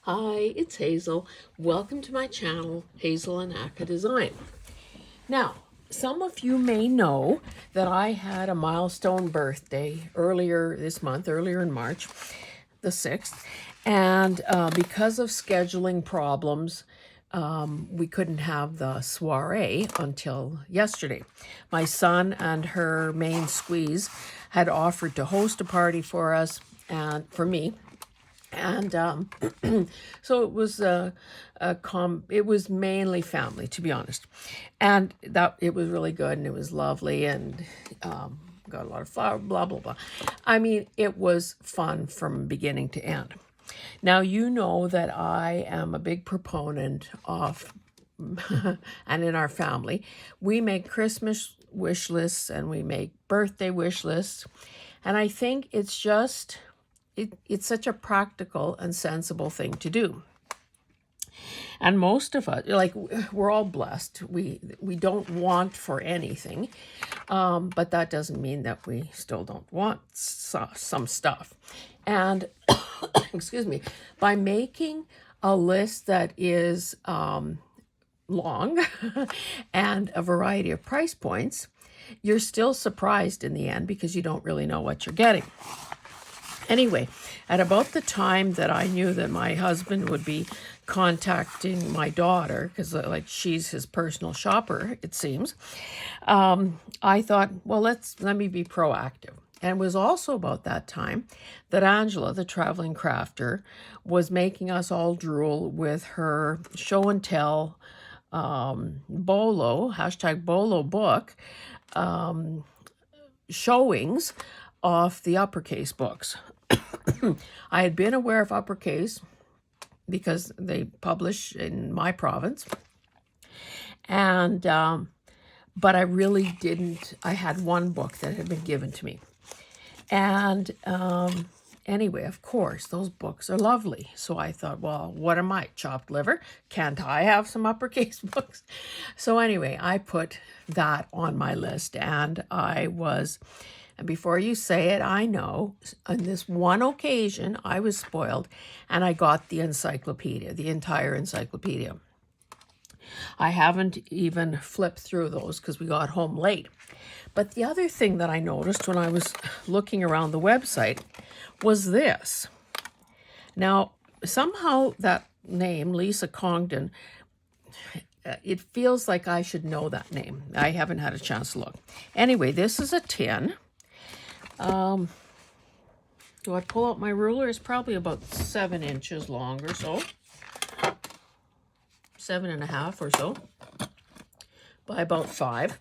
Hi, it's Hazel. Welcome to my channel, Hazel and Aka Design. Now, some of you may know that I had a milestone birthday earlier this month, earlier in March, the 6th, and because of scheduling problems, we couldn't have the soiree until yesterday. My son and her main squeeze had offered to host a party for us and for me. And so it was it was mainly family, to be honest, and that it was really good and it was lovely and got a lot of flour, blah blah blah. I mean, it was fun from beginning to end. Now you know that I am a big proponent of, and in our family, we make Christmas wish lists and we make birthday wish lists, and I think it's just. It's such a practical and sensible thing to do. And most of us, like, we're all blessed. We don't want for anything, but that doesn't mean that we still don't want some stuff. And, excuse me, by making a list that is long and a variety of price points, you're still surprised in the end because you don't really know what you're getting. Anyway, at about the time that I knew that my husband would be contacting my daughter, because like she's his personal shopper, it seems, I thought, well, let me be proactive. And it was also about that time that Angela, the traveling crafter, was making us all drool with her show and tell Bolo, #Bolo book, showings of the UPPERCASE books. I had been aware of UPPERCASE because they publish in my province, and but I really didn't. I had one book that had been given to me, and anyway, of course, those books are lovely. So I thought, well, what am I, chopped liver? Can't I have some UPPERCASE books? So anyway, I put that on my list, and and before you say it, I know on this one occasion I was spoiled and I got the encyclopedia, the entire encyclopedia. I haven't even flipped through those because we got home late. But the other thing that I noticed when I was looking around the website was this. Now, somehow that name, Lisa Congdon, it feels like I should know that name. I haven't had a chance to look. Anyway, this is a tin. Do I pull out my ruler? It's probably about 7 inches long or so. 7.5 or so by about 5.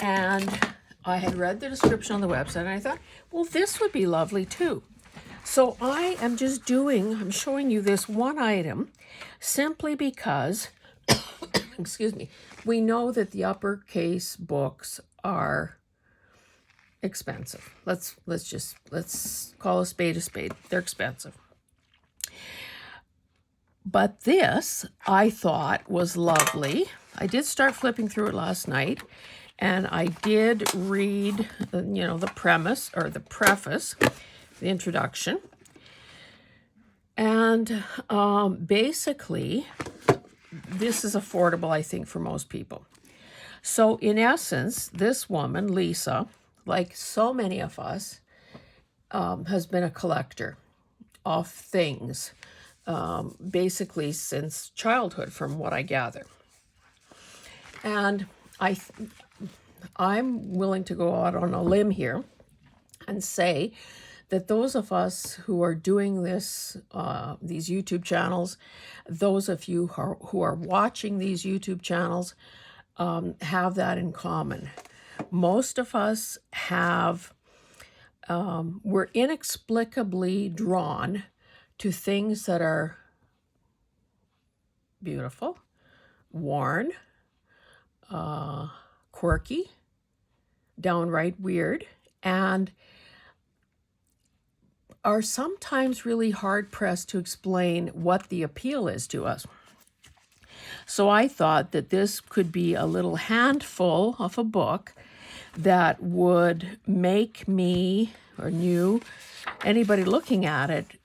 And I had read the description on the website and I thought, well, this would be lovely too. So I'm showing you this one item simply because, excuse me, we know that the UPPERCASE books are expensive. Let's call a spade a spade. They're expensive. But this I thought was lovely. I did start flipping through it last night, and I did read, the premise or the preface, the introduction. And basically, this is affordable, I think, for most people. So in essence, this woman, Lisa, like so many of us, has been a collector of things, basically since childhood, from what I gather. And I'm willing to go out on a limb here and say that those of us who are doing this, these YouTube channels, those of you who are watching these YouTube channels, have that in common. Most of us we're inexplicably drawn to things that are beautiful, worn, quirky, downright weird, and are sometimes really hard-pressed to explain what the appeal is to us. So I thought that this could be a little handful of a book that would make me or anybody looking at it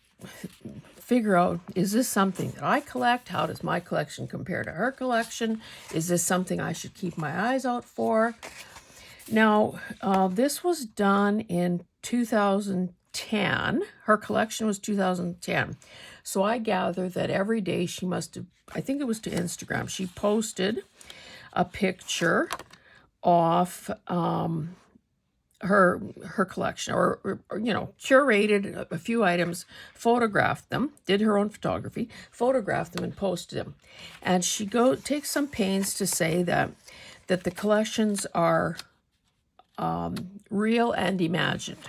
figure out, is this something that I collect? How does my collection compare to her collection? Is this something I should keep my eyes out for? Now, this was done in 2010. Her collection was 2010. So I gather that every day she must have, I think it was to Instagram, she posted a picture of her collection, or curated a few items, photographed them, did her own photography, photographed them and posted them. And she takes some pains to say that the collections are real and imagined.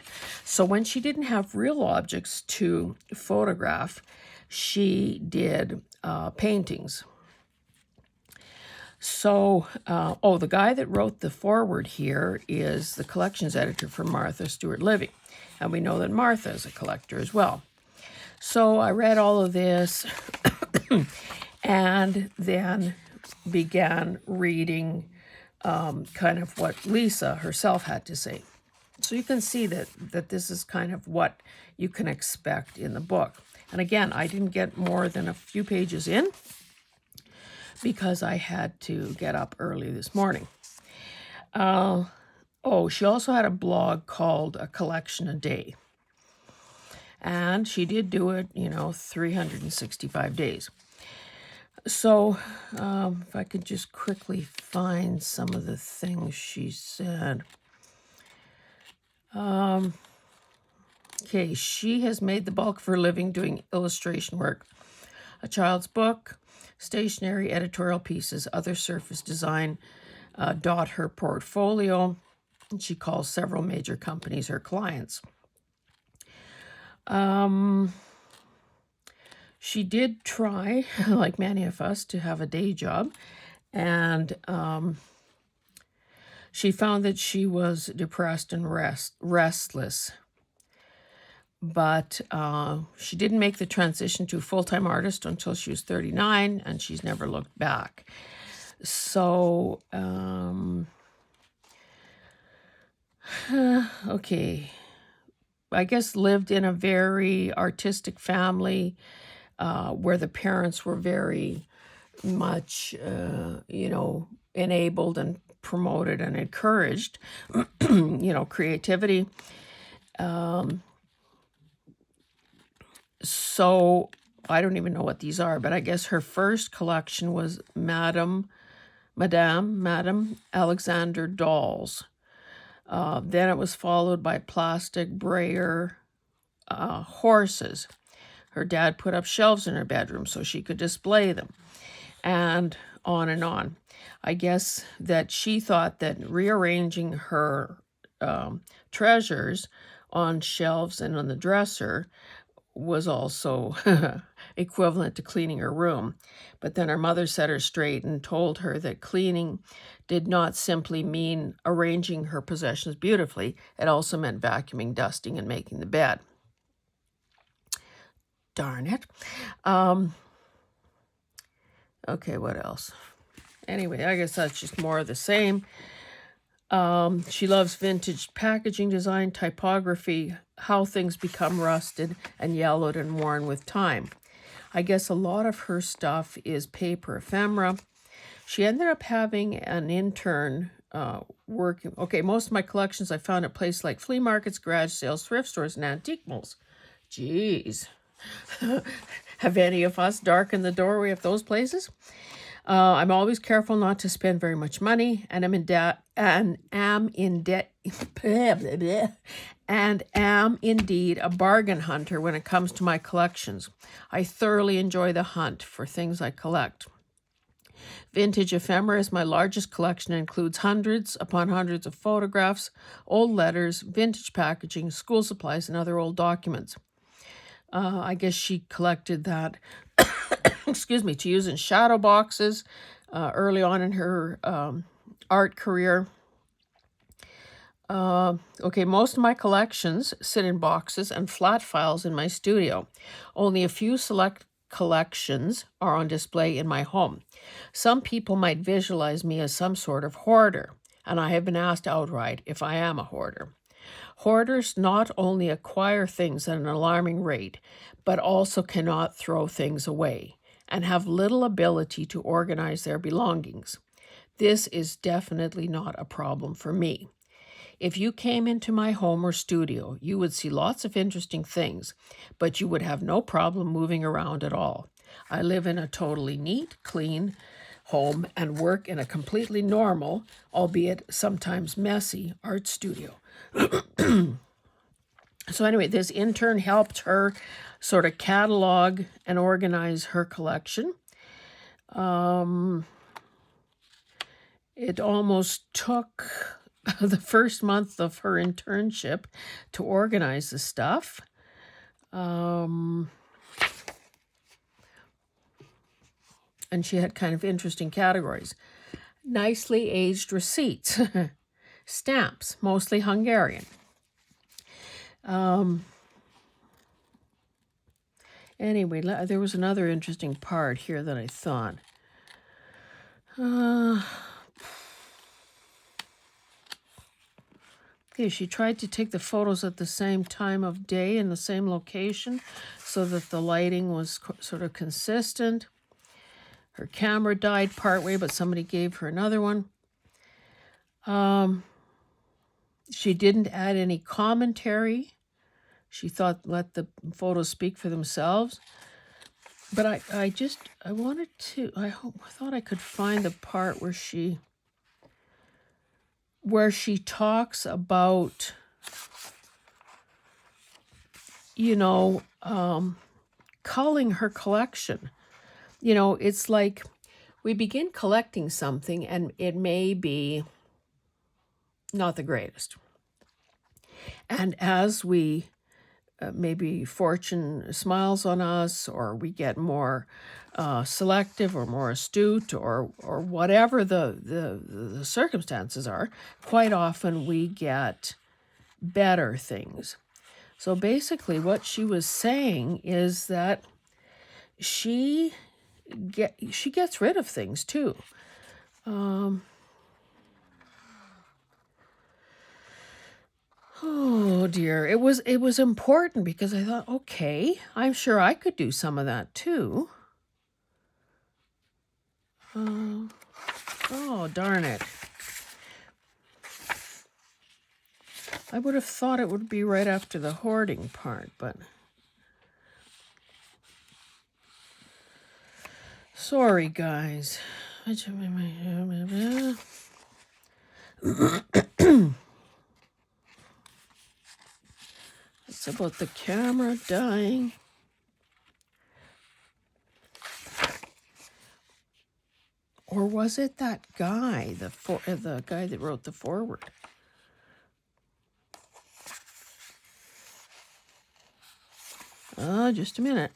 So when she didn't have real objects to photograph, she did paintings. So, the guy that wrote the foreword here is the collections editor for Martha Stewart Living. And we know that Martha is a collector as well. So I read all of this and then began reading kind of what Lisa herself had to say. So you can see that this is kind of what you can expect in the book. And again, I didn't get more than a few pages in because I had to get up early this morning. She also had a blog called A Collection a Day. And she did do it, 365 days. So if I could just quickly find some of the things she said. She has made the bulk of her living doing illustration work, a child's book, stationery, editorial pieces, other surface design dot her portfolio. And she calls several major companies her clients. She did try, like many of us, to have a day job, and she found that she was depressed and restless. But she didn't make the transition to a full-time artist until she was 39, and she's never looked back. So, I guess lived in a very artistic family where the parents were very much, enabled and promoted and encouraged, creativity. So I don't even know what these are, but I guess her first collection was Madame Alexander dolls. Then it was followed by plastic brayer horses. Her dad put up shelves in her bedroom so she could display them, and on and on. I guess that she thought that rearranging her treasures on shelves and on the dresser was also equivalent to cleaning her room. But then her mother set her straight and told her that cleaning did not simply mean arranging her possessions beautifully. It also meant vacuuming, dusting, and making the bed. Darn it. What else? Anyway, I guess that's just more of the same. She loves vintage packaging design, typography, how things become rusted and yellowed and worn with time. I guess a lot of her stuff is paper ephemera. She ended up having an intern working. Most of my collections I found at places like flea markets, garage sales, thrift stores, and antique malls. Jeez. Have any of us darkened the doorway of those places? I'm always careful not to spend very much money, and am indeed a bargain hunter when it comes to my collections. I thoroughly enjoy the hunt for things I collect. Vintage ephemera is my largest collection and includes hundreds upon hundreds of photographs, old letters, vintage packaging, school supplies, and other old documents. I guess she collected that, to use in shadow boxes early on in her art career. Most of my collections sit in boxes and flat files in my studio. Only a few select collections are on display in my home. Some people might visualize me as some sort of hoarder, and I have been asked outright if I am a hoarder. Hoarders not only acquire things at an alarming rate, but also cannot throw things away and have little ability to organize their belongings. This is definitely not a problem for me. If you came into my home or studio, you would see lots of interesting things, but you would have no problem moving around at all. I live in a totally neat, clean home and work in a completely normal, albeit sometimes messy, art studio. So anyway, this intern helped her sort of catalog and organize her collection. It almost took the first month of her internship to organize the stuff. And she had kind of interesting categories. Nicely aged receipts, stamps, mostly Hungarian. Anyway, there was another interesting part here that I thought. Okay, she tried to take the photos at the same time of day in the same location so that the lighting was sort of consistent. Her camera died partway, but somebody gave her another one. She didn't add any commentary. She thought, let the photos speak for themselves. But I thought I could find the part where she talks about, culling her collection. It's like we begin collecting something and it may be not the greatest. And as we maybe fortune smiles on us, or we get more selective or more astute, or whatever the circumstances are, quite often we get better things. So basically what she was saying is that she gets rid of things too. Oh dear, it was important because I thought, okay, I'm sure I could do some of that too. Oh darn it. I would have thought it would be right after the hoarding part, but sorry guys. It's about the camera dying. Or was it that guy, the guy that wrote the foreword? Just a minute.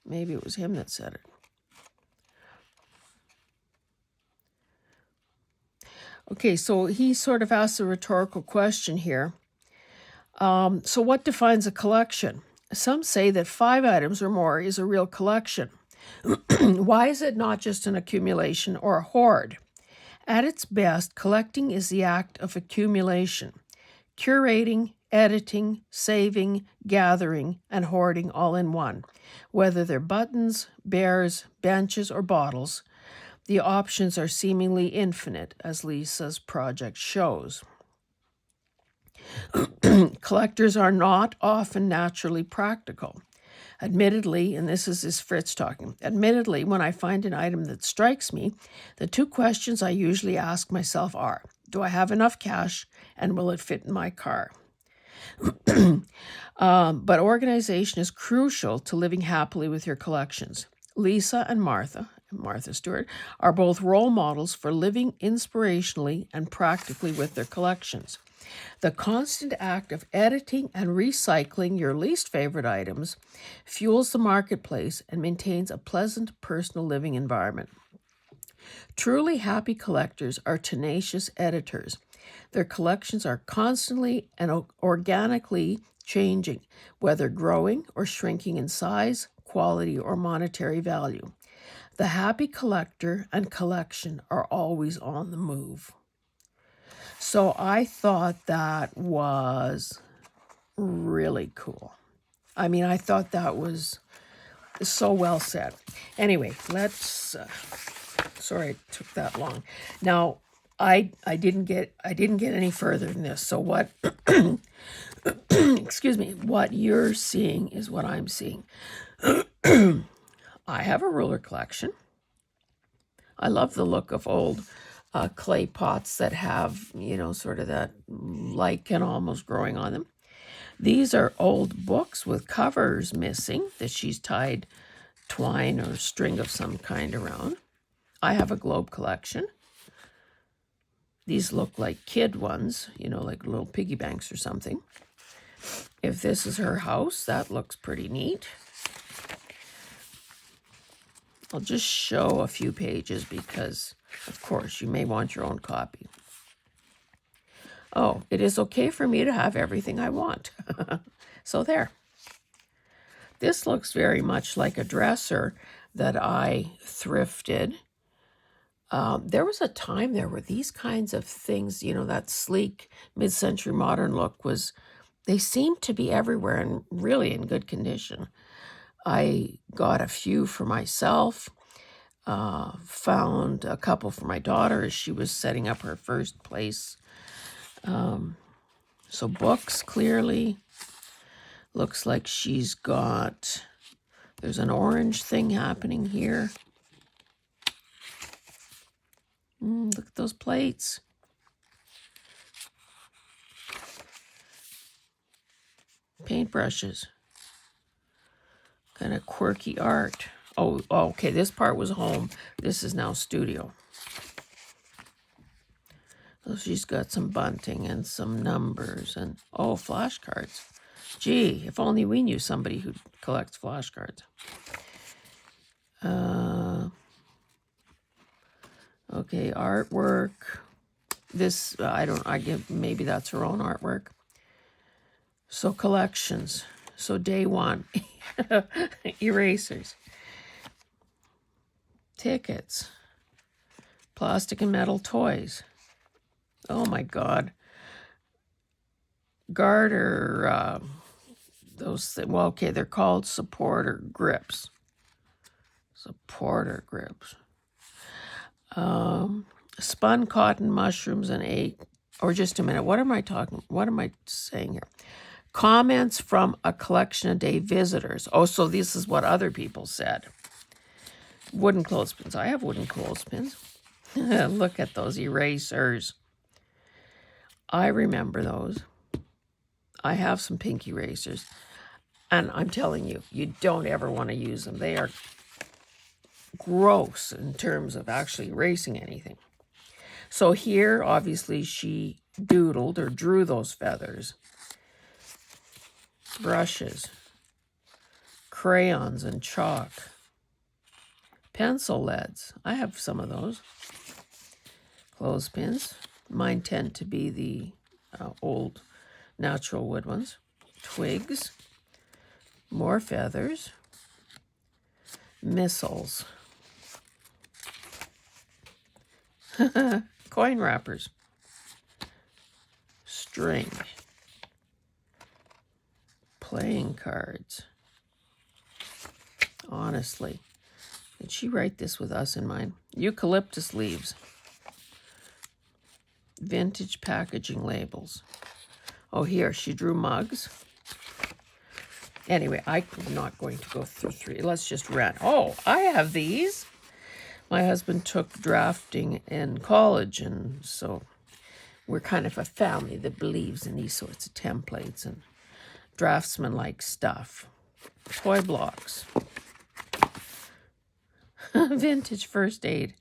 Maybe it was him that said it. Okay, so he sort of asked a rhetorical question here. So what defines a collection? Some say that 5 items or more is a real collection. Why is it not just an accumulation or a hoard? At its best, collecting is the act of accumulation. Curating, editing, saving, gathering, and hoarding all in one. Whether they're buttons, bears, benches, or bottles, the options are seemingly infinite, as Lisa's project shows. Collectors are not often naturally practical. Admittedly, and this is Fritz talking, admittedly, when I find an item that strikes me, the 2 questions I usually ask myself are, do I have enough cash and will it fit in my car? But organization is crucial to living happily with your collections. Lisa and Martha Stewart, are both role models for living inspirationally and practically with their collections. The constant act of editing and recycling your least favorite items fuels the marketplace and maintains a pleasant personal living environment. Truly happy collectors are tenacious editors. Their collections are constantly and organically changing, whether growing or shrinking in size, quality, or monetary value. The happy collector and collection are always on the move. So I thought that was really cool. I mean, I thought that was so well said. Anyway, let's. Sorry it took that long. Now, I didn't get any further than this. So what? Excuse me. What you're seeing is what I'm seeing. I have a ruler collection. I love the look of old clay pots that have, you know, sort of that lichen almost growing on them. These are old books with covers missing that she's tied twine or string of some kind around. I have a globe collection. These look like kid ones, you know, like little piggy banks or something. If this is her house, that looks pretty neat. I'll just show a few pages because, of course, you may want your own copy. Oh, it is okay for me to have everything I want. So there. This looks very much like a dresser that I thrifted. There was a time there where these kinds of things, you know, that sleek mid-century modern look they seemed to be everywhere and really in good condition. I got a few for myself, found a couple for my daughter as she was setting up her first place. So books, clearly. Looks like she's got, there's an orange thing happening here. Look at those plates. Paintbrushes. Kind of quirky art. Oh, okay, this part was home. This is now studio. So she's got some bunting and some numbers and, oh, flashcards. Gee, if only we knew somebody who collects flashcards. Okay, artwork. This, maybe that's her own artwork. So collections. So day one, erasers, tickets, plastic and metal toys. Oh my God. Garter, well, okay, they're called supporter grips. Supporter grips. Spun cotton mushrooms and just a minute, what am I saying here? Comments from a collection of day visitors. Oh, so this is what other people said. Wooden clothespins. I have wooden clothespins. Look at those erasers. I remember those. I have some pink erasers. And I'm telling you, you don't ever want to use them. They are gross in terms of actually erasing anything. So here, obviously, she doodled or drew those feathers. Brushes, crayons and chalk, pencil leads. I have some of those. Clothespins. Mine tend to be the old natural wood ones. Twigs, more feathers, missiles, coin wrappers, string, playing cards. Honestly, did she write this with us in mind? Eucalyptus leaves. Vintage packaging labels. Oh, here, she drew mugs. Anyway, I'm not going to go through three. Let's just run. Oh, I have these. My husband took drafting in college, and so we're kind of a family that believes in these sorts of templates and draftsman-like stuff. Toy blocks. Vintage first aid.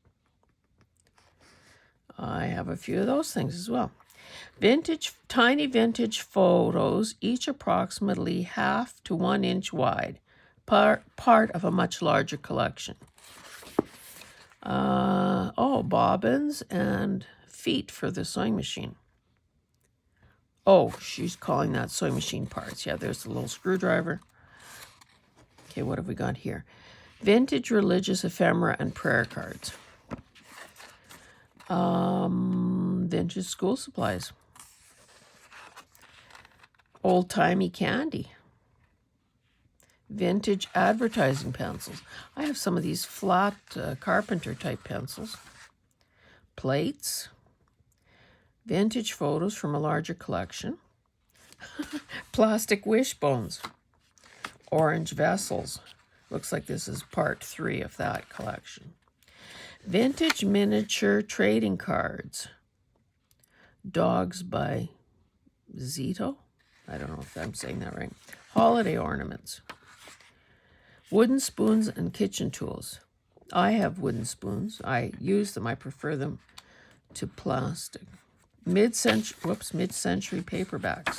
I have a few of those things as well. Tiny vintage photos, each approximately 1/2 to 1 inch wide, part of a much larger collection. Bobbins and feet for the sewing machine. Oh, she's calling that sewing machine parts. Yeah, there's the little screwdriver. Okay, what have we got here? Vintage religious ephemera and prayer cards. Vintage school supplies. Old-timey candy. Vintage advertising pencils. I have some of these flat carpenter type pencils. Plates. Vintage photos from a larger collection. Plastic wishbones. Orange vessels. Looks like this is part 3 of that collection. Vintage miniature trading cards. Dogs by Zito. I don't know if I'm saying that right. Holiday ornaments. Wooden spoons and kitchen tools. I have wooden spoons. I use them. I prefer them to plastic. Mid-century paperbacks.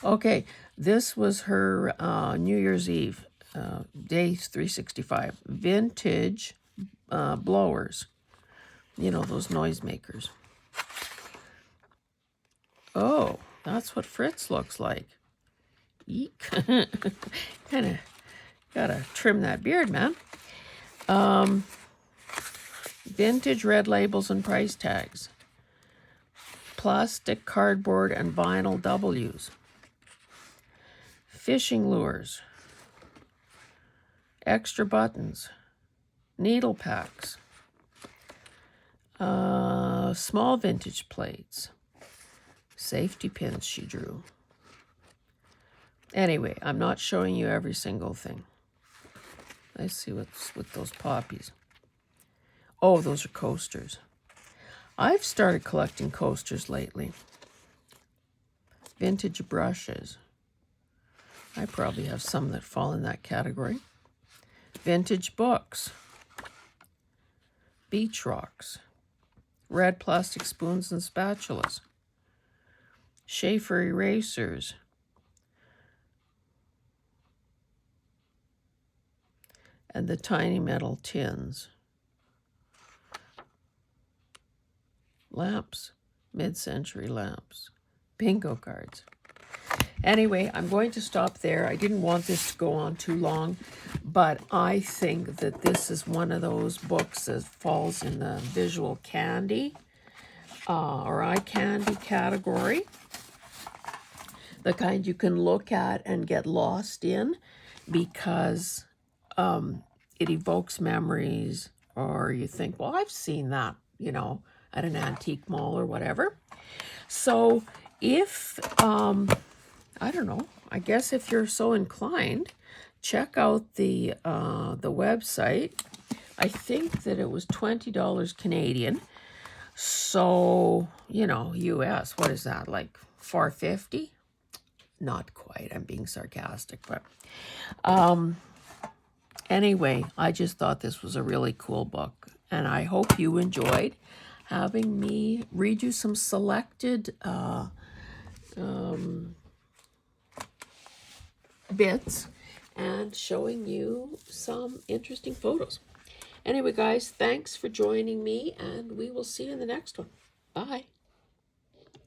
Okay, this was her New Year's Eve, day 365. Vintage blowers. You know, those noisemakers. Oh, that's what Fritz looks like. Eek. Kind of gotta trim that beard, man. Vintage red labels and price tags. Plastic, cardboard, and vinyl W's. Fishing lures. Extra buttons. Needle packs. Small vintage plates. Safety pins she drew. Anyway, I'm not showing you every single thing. Let's see what's with those poppies. Oh, those are coasters. I've started collecting coasters lately. Vintage brushes. I probably have some that fall in that category. Vintage books. Beach rocks. Red plastic spoons and spatulas. Schaefer erasers. And the tiny metal tins. Lamps, mid-century lamps. Bingo cards. Anyway, I'm going to stop there. I didn't want this to go on too long, but I think that this is one of those books that falls in the visual candy or eye candy category. The kind you can look at and get lost in because it evokes memories, or you think, well, I've seen that, you know, at an antique mall or whatever. So if, I don't know, I guess if you're so inclined, check out the website. I think that it was $20 Canadian. So, you know, US, what is that, like $4.50? Not quite, I'm being sarcastic, but anyway, I just thought this was a really cool book, and I hope you enjoyed having me read you some selected bits and showing you some interesting photos. Anyway, guys, thanks for joining me, and we will see you in the next one. Bye.